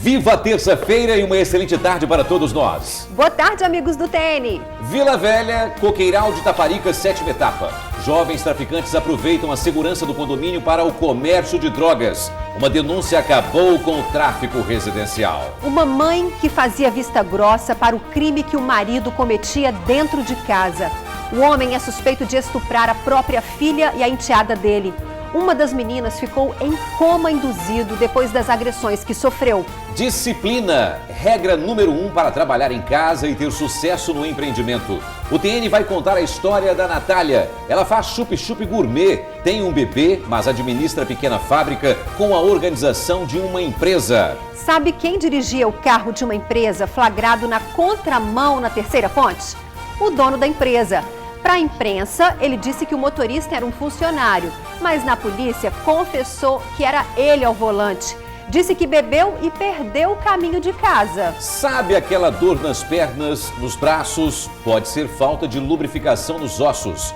Viva terça-feira e uma excelente tarde para todos nós. Boa tarde, amigos do TN. Vila Velha, Coqueiral de Itaparica, 7ª etapa. Jovens traficantes aproveitam a segurança do condomínio para o comércio de drogas. Uma denúncia acabou com o tráfico residencial. Uma mãe que fazia vista grossa para o crime que o marido cometia dentro de casa. O homem é suspeito de estuprar a própria filha e a enteada dele. Uma das meninas ficou em coma induzido depois das agressões que sofreu. Disciplina, regra número 1 para trabalhar em casa e ter sucesso no empreendimento. O TN vai contar a história da Natália. Ela faz chup-chup gourmet, tem um bebê, mas administra pequena fábrica com a organização de uma empresa. Sabe quem dirigia o carro de uma empresa flagrado na contramão na Terceira Ponte? O dono da empresa. Para a imprensa, ele disse que o motorista era um funcionário, mas na polícia confessou que era ele ao volante. Disse que bebeu e perdeu o caminho de casa. Sabe aquela dor nas pernas, nos braços? Pode ser falta de lubrificação nos ossos.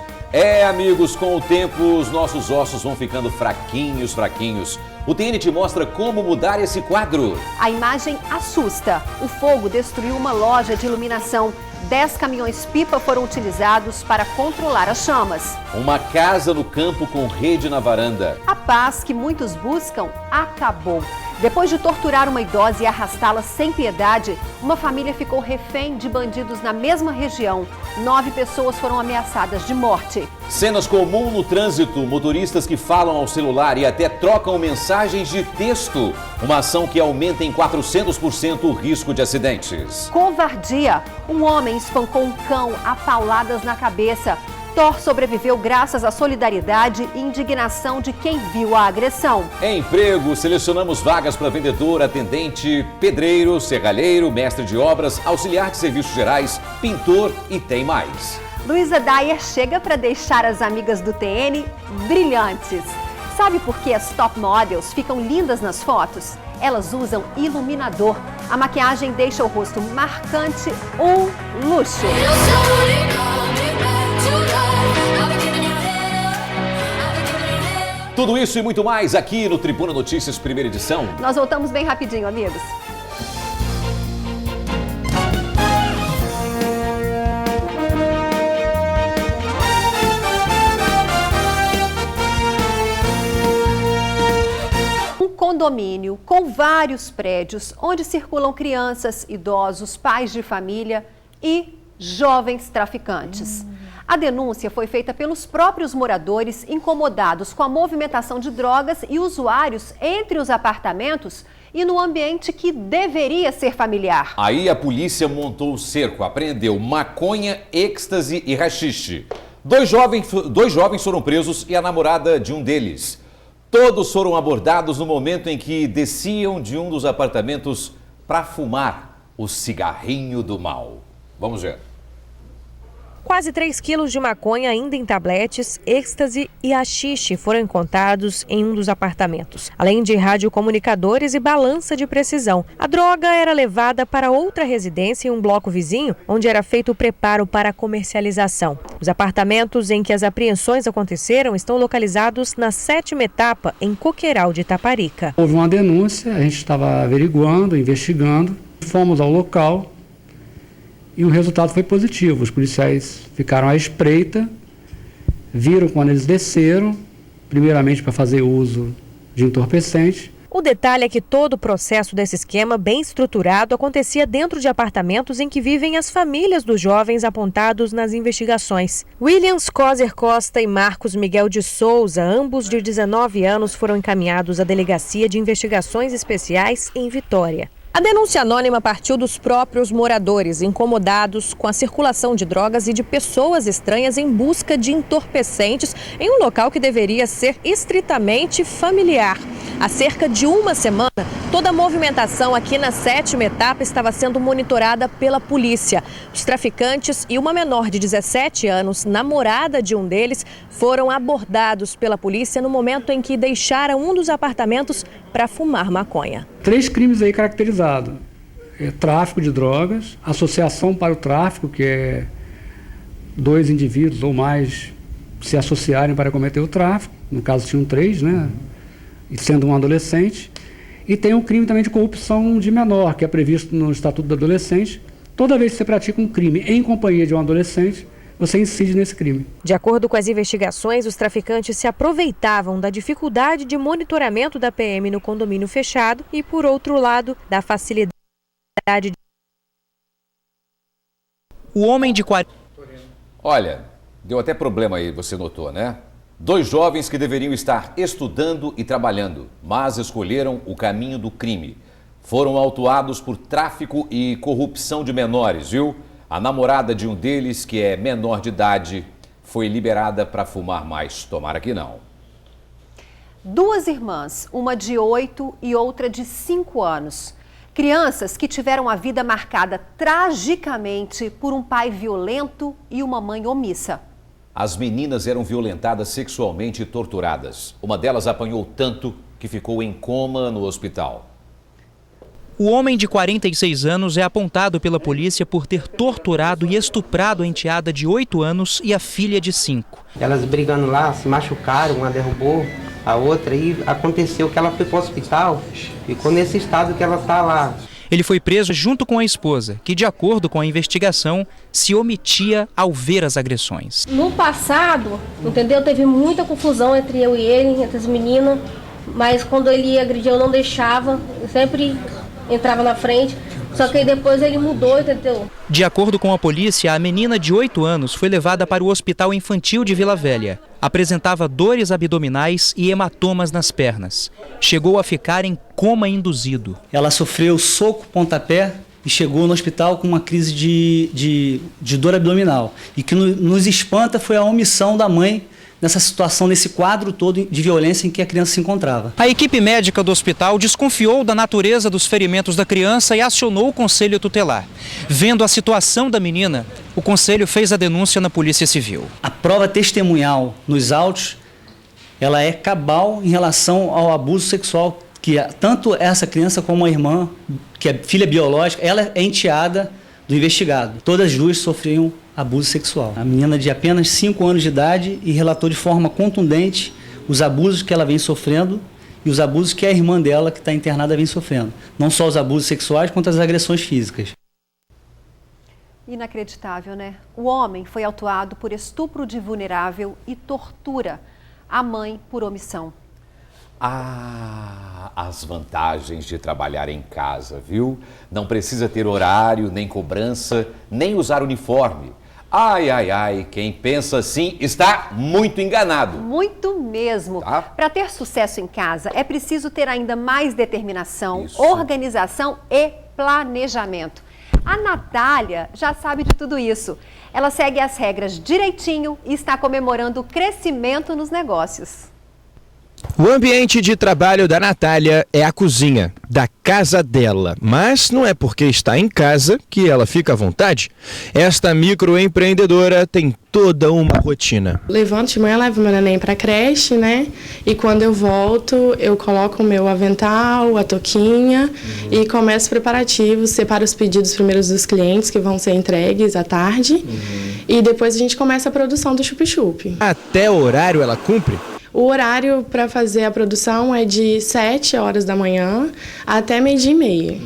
Amigos, com o tempo os nossos ossos vão ficando fraquinhos. O TN te mostra como mudar esse quadro. A imagem assusta. O fogo destruiu uma loja de iluminação. 10 caminhões-pipa foram utilizados para controlar as chamas. Uma casa no campo com rede na varanda. A paz que muitos buscam acabou. Depois de torturar uma idosa e arrastá-la sem piedade, uma família ficou refém de bandidos na mesma região. 9 pessoas foram ameaçadas de morte. Cenas comuns no trânsito, motoristas que falam ao celular e até trocam mensagens de texto. Uma ação que aumenta em 400% o risco de acidentes. Covardia. Um homem espancou um cão a pauladas na cabeça. Thor sobreviveu graças à solidariedade e indignação de quem viu a agressão. Emprego, selecionamos vagas para vendedor, atendente, pedreiro, serralheiro, mestre de obras, auxiliar de serviços gerais, pintor e tem mais. Luísa Dyer chega para deixar as amigas do TN brilhantes. Sabe por que as top models ficam lindas nas fotos? Elas usam iluminador. A maquiagem deixa o rosto marcante, um luxo. Tudo isso e muito mais aqui no Tribuna Notícias, primeira edição. Nós voltamos bem rapidinho, amigos. Um condomínio com vários prédios, onde circulam crianças, idosos, pais de família e jovens traficantes. A denúncia foi feita pelos próprios moradores incomodados com a movimentação de drogas e usuários entre os apartamentos e no ambiente que deveria ser familiar. Aí a polícia montou o cerco, apreendeu maconha, êxtase e haxixe. Dois jovens foram presos e a namorada de um deles. Todos foram abordados no momento em que desciam de um dos apartamentos para fumar o cigarrinho do mal. Vamos ver. Quase 3 quilos de maconha ainda em tabletes, êxtase e haxixe foram encontrados em um dos apartamentos, além de radiocomunicadores e balança de precisão. A droga era levada para outra residência em um bloco vizinho, onde era feito o preparo para a comercialização. Os apartamentos em que as apreensões aconteceram estão localizados na 7ª etapa, em Coqueiral de Itaparica. Houve uma denúncia, a gente estava averiguando, investigando, fomos ao local. E o resultado foi positivo. Os policiais ficaram à espreita, viram quando eles desceram, primeiramente para fazer uso de entorpecente. O detalhe é que todo o processo desse esquema bem estruturado acontecia dentro de apartamentos em que vivem as famílias dos jovens apontados nas investigações. Williams Coser Costa e Marcos Miguel de Souza, ambos de 19 anos, foram encaminhados à Delegacia de Investigações Especiais em Vitória. A denúncia anônima partiu dos próprios moradores, incomodados com a circulação de drogas e de pessoas estranhas em busca de entorpecentes em um local que deveria ser estritamente familiar. Há cerca de uma semana, toda a movimentação aqui na 7ª etapa estava sendo monitorada pela polícia. Os traficantes e uma menor de 17 anos, namorada de um deles, foram abordados pela polícia no momento em que deixaram um dos apartamentos para fumar maconha. 3 crimes aí caracterizados. Tráfico de drogas, associação para o tráfico, que é 2 indivíduos ou mais se associarem para cometer o tráfico. No caso tinham 3, né? E sendo um adolescente. E tem um crime também de corrupção de menor, que é previsto no Estatuto do Adolescente. Toda vez que você pratica um crime em companhia de um adolescente, você incide nesse crime. De acordo com as investigações, os traficantes se aproveitavam da dificuldade de monitoramento da PM no condomínio fechado e, por outro lado, da facilidade de... O homem de 40... Olha, deu até problema aí, você notou, né? 2 jovens que deveriam estar estudando e trabalhando, mas escolheram o caminho do crime. Foram autuados por tráfico e corrupção de menores, viu? A namorada de um deles, que é menor de idade, foi liberada para fumar mais. Tomara que não. 2 irmãs, uma de 8 e outra de 5 anos. Crianças que tiveram a vida marcada tragicamente por um pai violento e uma mãe omissa. As meninas eram violentadas sexualmente e torturadas. Uma delas apanhou tanto que ficou em coma no hospital. O homem de 46 anos é apontado pela polícia por ter torturado e estuprado a enteada de 8 anos e a filha de 5. Elas brigando lá, se machucaram, uma derrubou a outra e aconteceu que ela foi para o hospital, ficou nesse estado que ela está lá. Ele foi preso junto com a esposa, que, de acordo com a investigação, se omitia ao ver as agressões. No passado, entendeu? Teve muita confusão entre eu e ele, entre as meninas, mas quando ele ia agredir eu não deixava, eu sempre entrava na frente, só que aí depois ele mudou, entendeu? De acordo com a polícia, a menina de 8 anos foi levada para o Hospital Infantil de Vila Velha. Apresentava dores abdominais e hematomas nas pernas. Chegou a ficar em coma induzido. Ela sofreu soco, pontapé e chegou no hospital com uma crise de dor abdominal. E que nos espanta foi a omissão da mãe nessa situação, nesse quadro todo de violência em que a criança se encontrava. A equipe médica do hospital desconfiou da natureza dos ferimentos da criança e acionou o conselho tutelar. Vendo a situação da menina, o conselho fez a denúncia na Polícia Civil. A prova testemunhal nos autos, ela é cabal em relação ao abuso sexual, que tanto essa criança como a irmã, que é filha biológica, ela é enteada do investigado. Todas as duas sofriam abuso sexual. A menina de apenas 5 anos de idade e relatou de forma contundente os abusos que ela vem sofrendo e os abusos que a irmã dela, que está internada, vem sofrendo. Não só os abusos sexuais, quanto as agressões físicas. Inacreditável, né? O homem foi autuado por estupro de vulnerável e tortura. A mãe por omissão. Ah, as vantagens de trabalhar em casa, viu? Não precisa ter horário, nem cobrança, nem usar uniforme. Ai, ai, ai, quem pensa assim está muito enganado. Muito mesmo. Tá? Para ter sucesso em casa, é preciso ter ainda mais determinação, Isso. organização e planejamento. A Natália já sabe de tudo isso. Ela segue as regras direitinho e está comemorando o crescimento nos negócios. O ambiente de trabalho da Natália é a cozinha da casa dela, mas não é porque está em casa que ela fica à vontade. Esta microempreendedora tem toda uma rotina. Levanto de manhã, levo meu neném para a creche, né? E quando eu volto, eu coloco o meu avental, a touquinha e começo os preparativos, separo os pedidos primeiros dos clientes que vão ser entregues à tarde e depois a gente começa a produção do chup-chup. Até o horário ela cumpre? O horário para fazer a produção é de 7 horas da manhã até 12h30,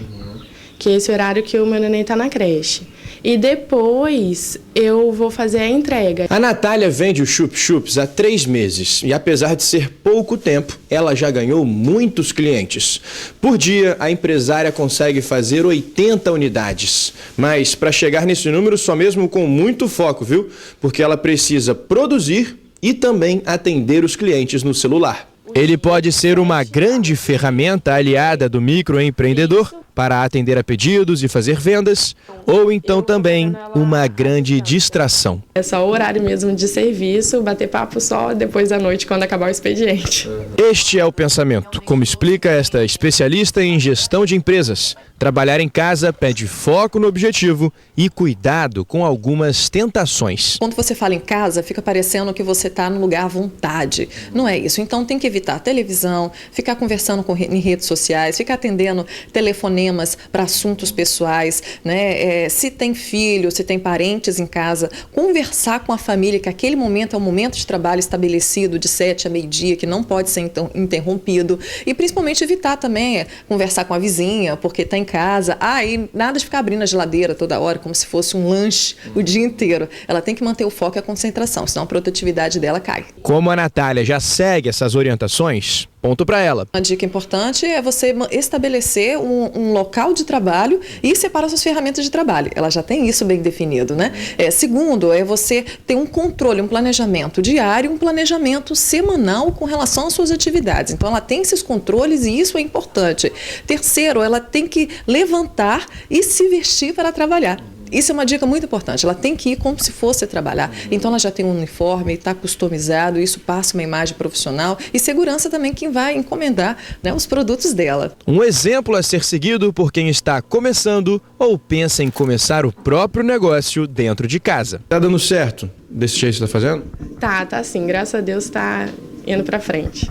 que é esse horário que o meu neném está na creche. E depois eu vou fazer a entrega. A Natália vende os chup-chups há 3 meses e apesar de ser pouco tempo, ela já ganhou muitos clientes. Por dia, a empresária consegue fazer 80 unidades. Mas para chegar nesse número, só mesmo com muito foco, viu? Porque ela precisa produzir e também atender os clientes no celular. Ele pode ser uma grande ferramenta aliada do microempreendedor para atender a pedidos e fazer vendas, ou então também uma grande distração. É só o horário mesmo de serviço, bater papo só depois da noite, quando acabar o expediente. Este é o pensamento, como explica esta especialista em gestão de empresas. Trabalhar em casa pede foco no objetivo e cuidado com algumas tentações. Quando você fala em casa, fica parecendo que você está num lugar à vontade. Não é isso. Então tem que evitar televisão, ficar conversando em redes sociais, ficar atendendo telefonema problemas, para assuntos pessoais, né? Se tem filho, se tem parentes em casa, conversar com a família, que aquele momento é um momento de trabalho estabelecido de 7 a meio-dia, que não pode ser interrompido, e principalmente evitar também conversar com a vizinha, porque está em casa, e nada de ficar abrindo a geladeira toda hora, como se fosse um lanche o dia inteiro. Ela tem que manter o foco e a concentração, senão a produtividade dela cai. Como a Natália já segue essas orientações, ponto para ela. Uma dica importante é você estabelecer um local de trabalho e separar suas ferramentas de trabalho. Ela já tem isso bem definido, né? Segundo, é você ter um controle, um planejamento diário, um planejamento semanal com relação às suas atividades. Então, ela tem esses controles e isso é importante. Terceiro, ela tem que levantar e se vestir para trabalhar. Isso é uma dica muito importante. Ela tem que ir como se fosse trabalhar. Então, ela já tem um uniforme, está customizado, isso passa uma imagem profissional e segurança também quem vai encomendar, né, os produtos dela. Um exemplo a ser seguido por quem está começando ou pensa em começar o próprio negócio dentro de casa. Tá dando certo desse jeito que você está fazendo? Tá sim. Graças a Deus tá indo para frente.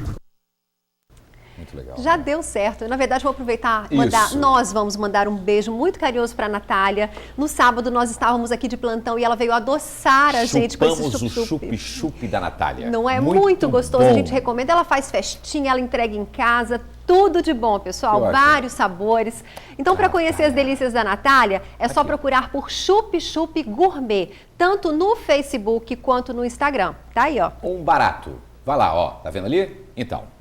Muito legal. Já deu certo. Na verdade, vou aproveitar e Isso. nós vamos mandar um beijo muito carinhoso para a Natália. No sábado, nós estávamos aqui de plantão e ela veio adoçar a gente com esse Chupamos o chup-chup. chup-chup da Natália. Não é? Muito gostoso, bom. a gente recomenda. Ela faz festinha, ela entrega em casa, tudo de bom, pessoal. Que ótimo. Vários sabores. Então, para conhecer as delícias da Natália, é só procurar por Chup Chup Gourmet, tanto no Facebook quanto no Instagram. Tá aí, ó. Um barato. Vai lá, ó. Tá vendo ali? Então,